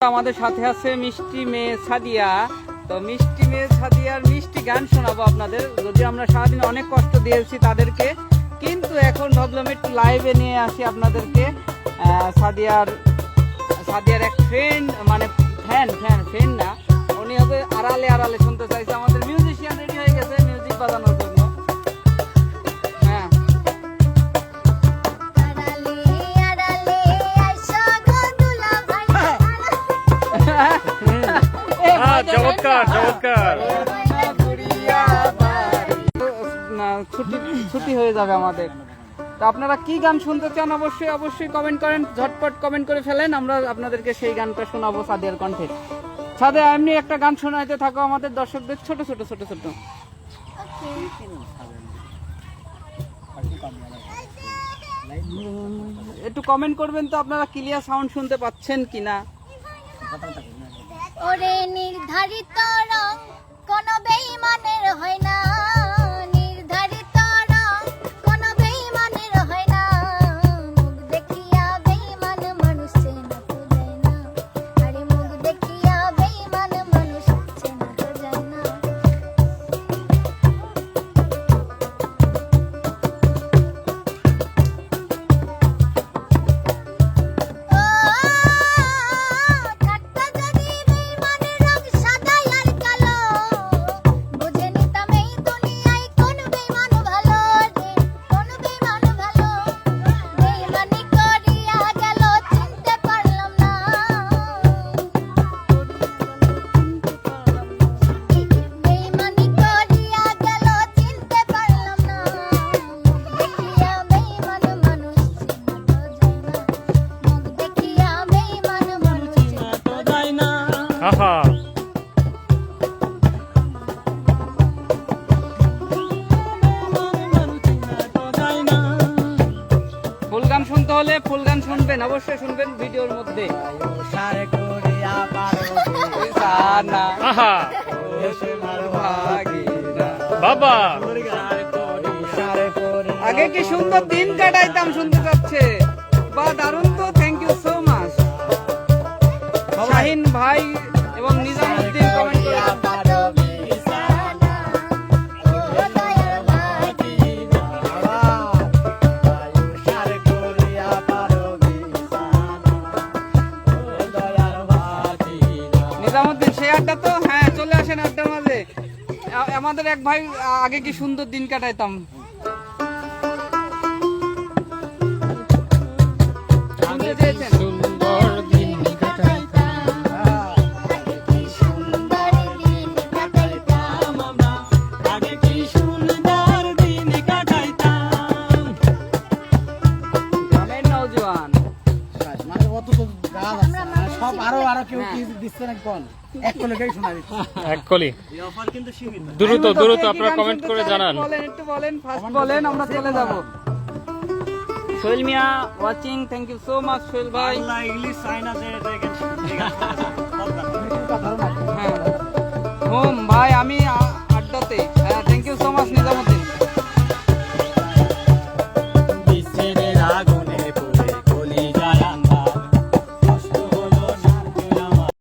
আমাদের সাথে আছে মিষ্টি মেয়ে সাদিয়া। তো মিষ্টি মেয়ে সাদিয়ার মিষ্টি গান শোনাবো আপনাদের। যদি আমরা সারাদিন অনেক কষ্ট দিয়েছি তাদেরকে, কিন্তু এখন ভাবলাম একটু লাইভে নিয়ে আসি আপনাদেরকে। সাদিয়ার এক ফ্রেন্ড, মানে ফ্রেন্ড না, উনি হবে আড়ালে আড়ালে শুনতে চাইছে। আমাদের মিউজিশিয়ান রেডি হয়ে গেছে মিউজিক বাজানোর জন্য। ছুটি হয়ে যাবে আমাদের। তো আপনারা কি গান শুনতে চান অবশ্যই কমেন্ট করেন, ঝটপট কমেন্ট করে ফেলেন, আমরা আপনাদেরকে সেই গানটা শোনাবো সাদিয়ার কণ্ঠে। সাদিয়া এমনি একটা গান শোনাইতে থাকো আমাদের দর্শকদের, ছোট ছোট। একটু কমেন্ট করবেন তো আপনারা ক্লিয়ার সাউন্ড শুনতে পাচ্ছেন কিনা। ওরে নির্ধারিত রং কোন বেঈমানের হয় না, নির্ধারিত রং কোন বেঈমানের হয় না, মুখ দেখিয়া বেঈমান মানুষ চেনা তো যায় না, আরে মুখ দেখিয়া বেঈমান মানুষ চেনা তো যায় না। ফুল গান শুনতে হলে ফুল গান শুনবেন, অবশ্যই শুনবেন ভিডিওর মধ্যে। বাবা আগে কি সুন্দর দিন কাটাইতাম শুনতে চাচ্ছে, বা দারুণ তো। Thank you so much Shahin ভাই এবং নিজামুদ্দিন কমেন্ট করে। নিজামুদ্দিন সেই আড্ডা তো, হ্যাঁ চলে আসেন আড্ডার মাঝে। আমাদের এক ভাই আগে কি সুন্দর দিন কাটাইতাম। দ্রুত আপনারা কমেন্ট করে জানান। বলেন আমরা চলে যাব। Sohel Mia watching, thank you so much Sohel ভাই। হোম ভাই আমি